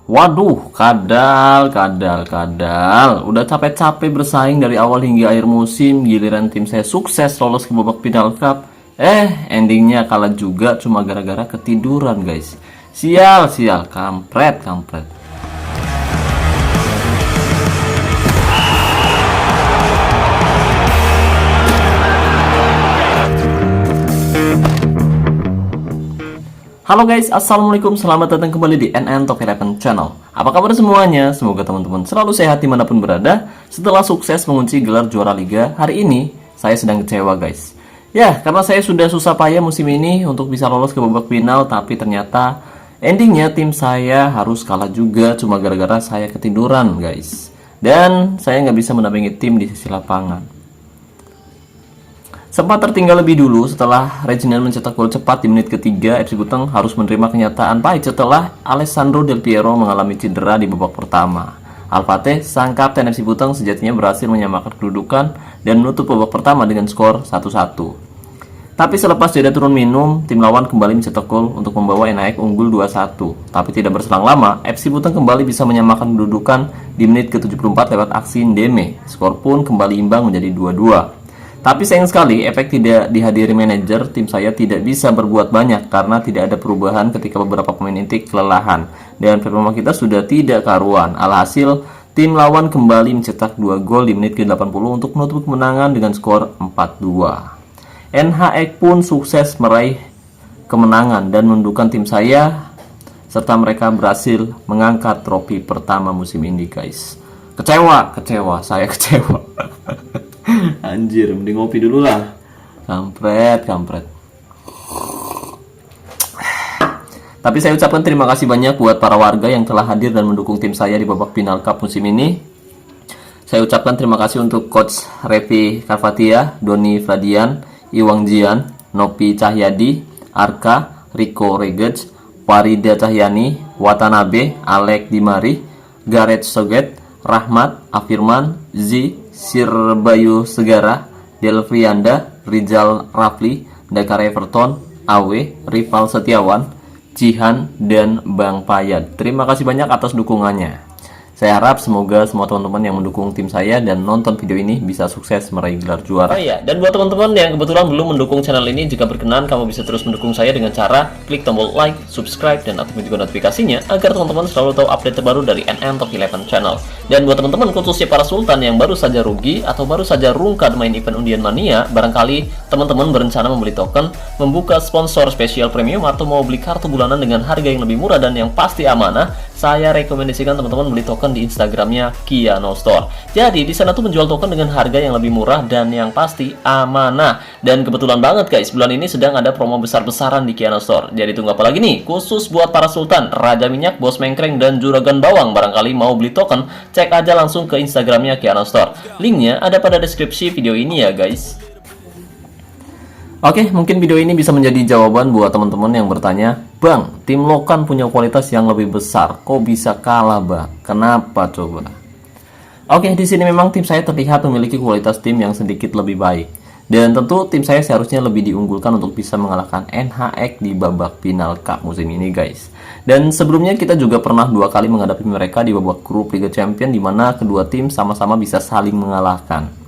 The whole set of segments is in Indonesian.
Waduh, kadal. Udah capek-capek bersaing dari awal hingga akhir musim, giliran tim saya sukses lolos ke babak final cup. Endingnya kalah juga cuma gara-gara ketiduran, guys. Sial, kampret. Halo guys, assalamualaikum, selamat datang kembali di NN Top 11 Channel. Apa kabar semuanya? Semoga teman-teman selalu sehat dimanapun berada. Setelah sukses mengunci gelar juara liga, hari ini saya sedang kecewa guys. Ya, karena saya sudah susah payah musim ini untuk bisa lolos ke babak final, tapi ternyata endingnya tim saya harus kalah juga cuma gara-gara saya ketiduran guys. Dan saya nggak bisa mendampingi tim di sisi lapangan. Sempat tertinggal lebih dulu setelah Reginald mencetak gol cepat di menit ketiga, FC Buteng harus menerima kenyataan pahit setelah Alessandro Del Piero mengalami cedera di babak pertama. Al-Fateh, sang kapten FC Buteng, sejatinya berhasil menyamakan kedudukan dan menutup babak pertama dengan skor 1-1. Tapi selepas jeda turun minum, tim lawan kembali mencetak gol untuk membawa NAEK unggul 2-1. Tapi tidak berselang lama, FC Buteng kembali bisa menyamakan kedudukan di menit ke-74 lewat aksi Ndeme. Skor pun kembali imbang menjadi 2-2. Tapi sayang sekali, efek tidak dihadiri manajer, tim saya tidak bisa berbuat banyak karena tidak ada perubahan ketika beberapa pemain inti kelelahan. Dan performa kita sudah tidak karuan. Alhasil, tim lawan kembali mencetak 2 gol di menit ke-80 untuk menutup kemenangan dengan skor 4-2. NHX pun sukses meraih kemenangan dan menundukkan tim saya, serta mereka berhasil mengangkat trofi pertama musim ini guys. Saya kecewa. Anjir, mending ngopi dulu lah. Kampret. Tapi saya ucapkan terima kasih banyak buat para warga yang telah hadir dan mendukung tim saya di babak final cup musim ini. Saya ucapkan terima kasih untuk Coach Revi Karvatia, Doni Fradian, Iwang Jian, Nopi Cahyadi, Arka, Rico Regej, Warida Cahyani, Watanabe, Alek Dimari, Gareth Soget, Rahmat, Afirman, Z, Sirbayu Segara, Delfrianda, Rizal Rafli, Dakar Everton, Awe, Rival Setiawan, Jihan, dan Bang Payad. Terima kasih banyak atas dukungannya. Saya harap semoga semua teman-teman yang mendukung tim saya dan nonton video ini bisa sukses meraih gelar juara. Oh iya, dan buat teman-teman yang kebetulan belum mendukung channel ini, jika berkenan kamu bisa terus mendukung saya dengan cara klik tombol like, subscribe, dan aktifkan juga notifikasinya agar teman-teman selalu tahu update terbaru dari NN Top 11 Channel. Dan buat teman-teman khususnya para sultan yang baru saja rugi atau baru saja rungkad main event undian mania, barangkali teman-teman berencana membeli token, membuka sponsor spesial premium, atau mau beli kartu bulanan dengan harga yang lebih murah dan yang pasti amanah, saya rekomendasikan teman-teman beli token di Instagramnya Kiano Store. Jadi di sana tuh menjual token dengan harga yang lebih murah dan yang pasti amanah. Dan kebetulan banget guys, bulan ini sedang ada promo besar-besaran di Kiano Store. Jadi tunggu apa lagi nih? Khusus buat para sultan, Raja Minyak, Bos Mengkreng, dan Juragan Bawang. Barangkali mau beli token, cek aja langsung ke Instagramnya Kiano Store. Linknya ada pada deskripsi video ini ya guys. Oke, mungkin video ini bisa menjadi jawaban buat teman-teman yang bertanya, Bang, tim lo kan punya kualitas yang lebih besar, kok bisa kalah, Bang? Kenapa coba? Oke, di sini memang tim saya terlihat memiliki kualitas tim yang sedikit lebih baik. Dan tentu tim saya seharusnya lebih diunggulkan untuk bisa mengalahkan NHX di babak final cup musim ini, guys. Dan sebelumnya kita juga pernah 2 kali menghadapi mereka di babak grup Liga Champion, di mana kedua tim sama-sama bisa saling mengalahkan.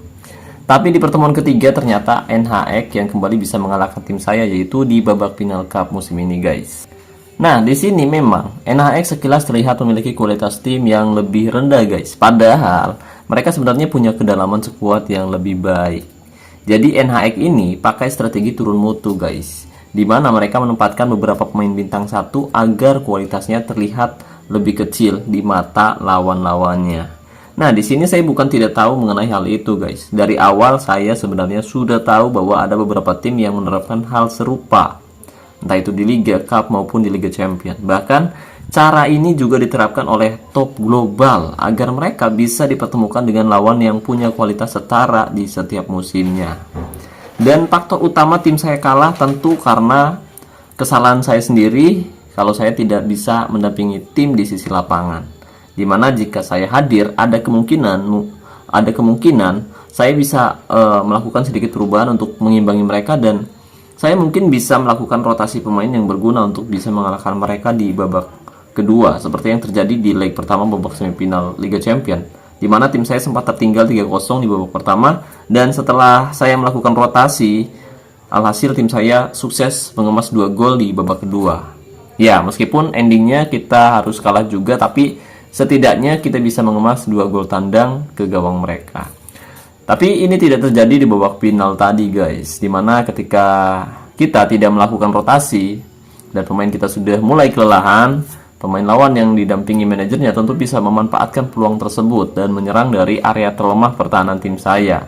Tapi di pertemuan ketiga ternyata NHX yang kembali bisa mengalahkan tim saya, yaitu di babak final cup musim ini guys. Nah, di sini memang NHX sekilas terlihat memiliki kualitas tim yang lebih rendah guys. Padahal mereka sebenarnya punya kedalaman skuad yang lebih baik. Jadi NHX ini pakai strategi turun mutu guys, di mana mereka menempatkan beberapa pemain bintang 1 agar kualitasnya terlihat lebih kecil di mata lawan-lawannya. Nah, di sini saya bukan tidak tahu mengenai hal itu, guys. Dari awal saya sebenarnya sudah tahu bahwa ada beberapa tim yang menerapkan hal serupa, entah itu di Liga Cup maupun di Liga Champion. Bahkan, cara ini juga diterapkan oleh top global agar mereka bisa dipertemukan dengan lawan yang punya kualitas setara di setiap musimnya. Dan faktor utama tim saya kalah tentu karena kesalahan saya sendiri kalau saya tidak bisa mendampingi tim di sisi lapangan. Dimana jika saya hadir ada kemungkinan saya bisa melakukan sedikit perubahan untuk mengimbangi mereka, dan saya mungkin bisa melakukan rotasi pemain yang berguna untuk bisa mengalahkan mereka di babak kedua, seperti yang terjadi di leg pertama babak semifinal Liga Champion, di mana tim saya sempat tertinggal 3-0 di babak pertama, dan setelah saya melakukan rotasi, alhasil tim saya sukses mengemas 2 gol di babak kedua. Ya, meskipun endingnya kita harus kalah juga, tapi setidaknya kita bisa mengemas 2 gol tandang ke gawang mereka. Tapi ini tidak terjadi di babak final tadi guys, dimana ketika kita tidak melakukan rotasi dan pemain kita sudah mulai kelelahan, pemain lawan yang didampingi manajernya tentu bisa memanfaatkan peluang tersebut dan menyerang dari area terlemah pertahanan tim saya.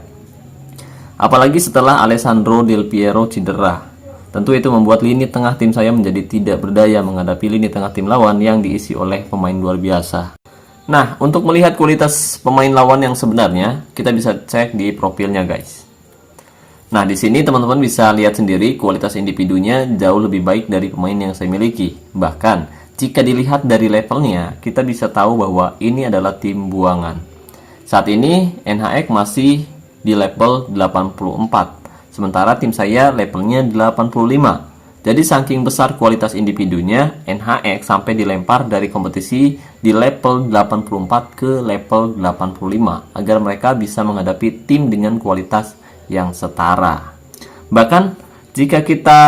Apalagi setelah Alessandro Del Piero cedera. Tentu itu membuat lini tengah tim saya menjadi tidak berdaya menghadapi lini tengah tim lawan yang diisi oleh pemain luar biasa. Nah, untuk melihat kualitas pemain lawan yang sebenarnya, kita bisa cek di profilnya guys. Nah, di sini teman-teman bisa lihat sendiri kualitas individunya jauh lebih baik dari pemain yang saya miliki. Bahkan, jika dilihat dari levelnya, kita bisa tahu bahwa ini adalah tim buangan. Saat ini, NHX masih di level 84. Sementara tim saya levelnya 85. Jadi saking besar kualitas individunya, NHX sampai dilempar dari kompetisi di level 84 ke level 85 agar mereka bisa menghadapi tim dengan kualitas yang setara. Bahkan jika kita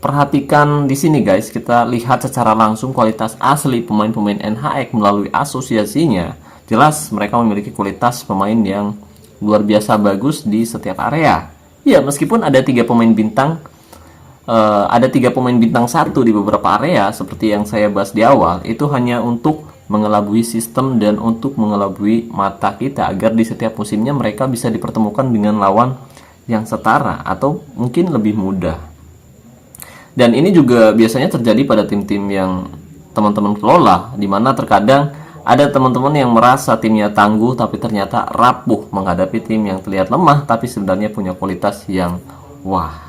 perhatikan di sini guys, kita lihat secara langsung kualitas asli pemain-pemain NHX melalui asosiasinya, jelas mereka memiliki kualitas pemain yang luar biasa bagus di setiap area. Ya, meskipun ada 3 pemain bintang, ada 3 pemain bintang 1 di beberapa area seperti yang saya bahas di awal, itu hanya untuk mengelabui sistem dan untuk mengelabui mata kita agar di setiap musimnya mereka bisa dipertemukan dengan lawan yang setara atau mungkin lebih mudah. Dan ini juga biasanya terjadi pada tim-tim yang teman-teman kelola, di mana terkadang ada teman-teman yang merasa timnya tangguh tapi ternyata rapuh menghadapi tim yang terlihat lemah tapi sebenarnya punya kualitas yang wah.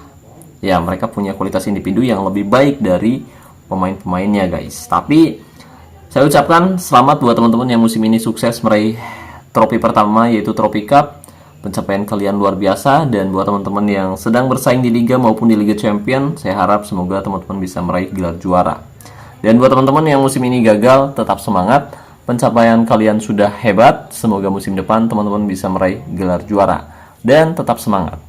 Ya, mereka punya kualitas individu yang lebih baik dari pemain-pemainnya guys. Tapi saya ucapkan selamat buat teman-teman yang musim ini sukses meraih trofi pertama, yaitu Trofi Cup. Pencapaian kalian luar biasa. Dan buat teman-teman yang sedang bersaing di Liga maupun di Liga Champion, saya harap semoga teman-teman bisa meraih gelar juara. Dan buat teman-teman yang musim ini gagal, tetap semangat. Pencapaian kalian sudah hebat. Semoga musim depan teman-teman bisa meraih gelar juara. Dan tetap semangat.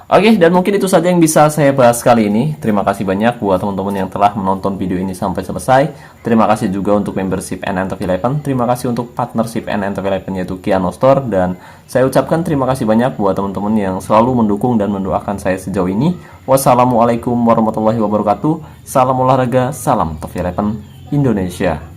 Oke, dan mungkin itu saja yang bisa saya bahas kali ini. Terima kasih banyak buat teman-teman yang telah menonton video ini sampai selesai. Terima kasih juga untuk membership NNTV11. Terima kasih untuk partnership NNTV11 yaitu Kiano Store. Dan saya ucapkan terima kasih banyak buat teman-teman yang selalu mendukung dan mendoakan saya sejauh ini. Wassalamualaikum warahmatullahi wabarakatuh. Salam olahraga, salam TV11 Indonesia.